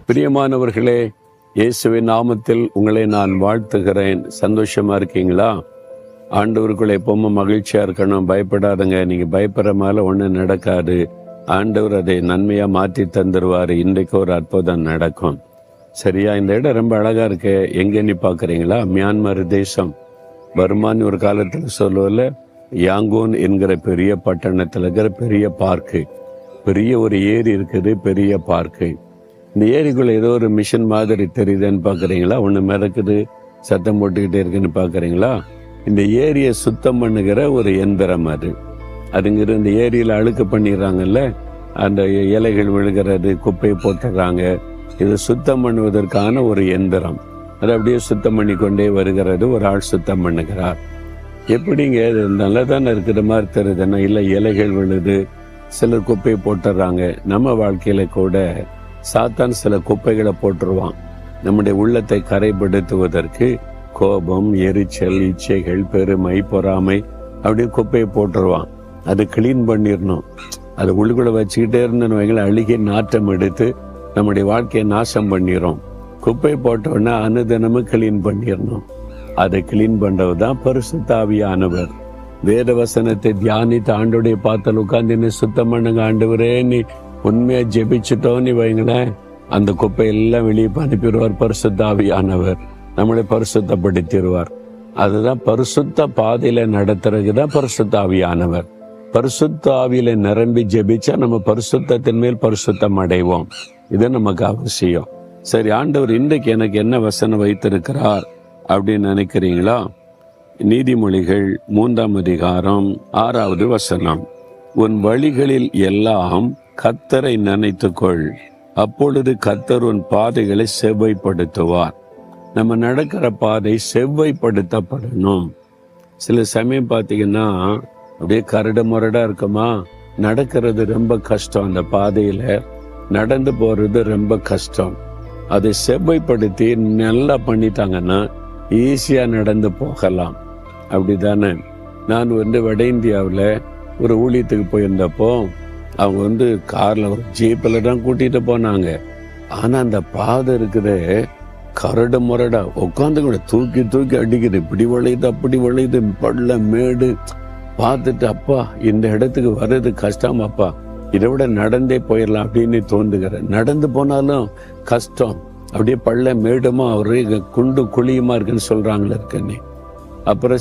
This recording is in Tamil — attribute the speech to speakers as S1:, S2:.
S1: பிரியமானவர்களே, இயேசுவின் நாமத்தில் உங்களை நான் வாழ்த்துகிறேன். சந்தோஷமா இருக்கீங்களா? ஆண்டவருக்குள்ள எப்பவும் மகிழ்ச்சியா இருக்கணும். பயப்படாதங்க. நீங்க பயப்படுற மேல ஒன்றும் நடக்காது. ஆண்டவர் அதை நன்மையா மாற்றி தந்துருவாரு. இன்றைக்கு ஒரு அற்புதம் நடக்கும். சரியா? இந்த இடம் ரொம்ப அழகா இருக்கு. எங்கன்னு பாக்குறீங்களா? மியான்மர் தேசம். வருமானு ஒரு காலத்துல சொல்லுவல, யாங்கூன் என்கிற பெரிய பட்டணத்துல இருக்கிற பெரிய பார்க்கு, பெரிய ஒரு ஏரி இருக்குது, பெரிய பார்க்கு. இந்த ஏரிக்குள்ள ஏதோ ஒரு மிஷின் மாதிரி தெரியுதுன்னு பாக்குறீங்களா? ஒண்ணு மிதக்குது, சத்தம் போட்டுக்கிட்டே இருக்குன்னு பாக்குறீங்களா? இந்த ஏரியை சுத்தம் பண்ணுகிற ஒரு எந்திரம் அது. அதுங்கிற இந்த ஏரியில அழுக்கு பண்ணிடுறாங்கல்ல, அந்த இலைகள் விழுகிறது, குப்பையை போட்டுடுறாங்க. இதை சுத்தம் பண்ணுவதற்கான ஒரு எந்திரம். அது அப்படியே சுத்தம் பண்ணி கொண்டே வருகிறது. ஒரு ஆள் சுத்தம் பண்ணுகிறார். எப்படிங்க நல்லதானே இருக்கிற மாதிரி தெரியுதுன்னா, இல்லை இலைகள் விழுது, சிலர் குப்பையை போட்டுடுறாங்க. நம்ம வாழ்க்கையில கூட சாத்தான் சில குப்பைகளை போட்டுருவான். நம்முடைய உள்ளத்தை கரைப்படுத்துவதற்கு கோபம், எரிச்சல், இச்சைகள், பெருமை, பொறாமை, அப்படியே குப்பையை போட்டுருவான். அது கிளீன் பண்ணிடணும். அது உள்ளுக்குள்ள வச்சுக்கிட்டே இருந்தவங்களை அழுகி நாற்றம் எடுத்து நம்முடைய வாழ்க்கையை நாசம் பண்ணிடும். குப்பை போட்டோன்னா அனுதினமும் கிளீன் பண்ணிடணும். அதை கிளீன் பண்றதுதான் பரிசுத்த ஆவியானவர். வேத வசனத்தை தியானித்து ஆண்டோடைய பாத்தல் உட்கார்ந்து சுத்தம் பண்ணுங்க ஆண்டவரே, நீ உண்மையா ஜெபிச்சுட்டோன்னு வைங்களேன், அந்த குப்பையெல்லாம் வெளியே அனுப்பிடுவார். பரிசுத்த ஆவியானவர் நம்மளை பரிசுத்தப்படுத்திடுவார். அதுதான் பரிசுத்த பாதையில நடத்துறதுதான் பரிசுத்த ஆவியானவர். பரிசுத்த ஆவியில நிரம்பி ஜெபிச்சா நம்ம பரிசுத்தத்தின் மேல் பரிசுத்தம் அடைவோம். இது நமக்கு அவசியம். சரி, ஆண்டவர் இன்றைக்கு எனக்கு என்ன வசனம் வைத்திருக்கிறார் அப்படின்னு நினைக்கிறீங்களா? நீதிமொழிகள் 3ஆம் அதிகாரம் 6வது வசனம். உன் வழிகளில் எல்லாம் கர்த்தரை நினைத்துக்கொள், அப்பொழுது கர்த்தர் உன் பாதைகளை செவ்வைப்படுத்துவார். நம்ம நடக்கிற பாதை செவ்வைப்படுத்தப்படணும். சில சமயம் பார்த்தீங்கன்னா அப்படியே கரடு முரடா இருக்குமா, நடக்கிறது ரொம்ப கஷ்டம். அந்த பாதையில நடந்து போறது ரொம்ப கஷ்டம். அதை செவ்வைப்படுத்தி நல்லா பண்ணிட்டாங்கன்னா ஈஸியா நடந்து போகலாம். அப்படித்தானே? நான் வட இந்தியாவில் ஒரு ஊழியத்துக்கு போயிருந்தப்போ அவங்க கார்ல ஒரு ஜீப்ல தான் கூட்டிட்டு போனாங்க. ஆனா அந்த பாதை இருக்குது கரடு முரடா, உட்காந்து கூட தூக்கி தூக்கி அடிக்குது, இப்படி வளையுது அப்படி வளையுது, பள்ள மேடு. பார்த்துட்டு அப்பா இந்த இடத்துக்கு வர்றது கஷ்டம் அப்பா, இதை விட நடந்தே போயிடலாம் அப்படின்னு தோன்றுகிறேன். நடந்து போனாலும் கஷ்டம், அப்படியே பள்ள மேடுமா ஒரே குண்டு குழியுமா இருக்குன்னு சொல்றாங்களே இருக்கன்னு. அப்புறம்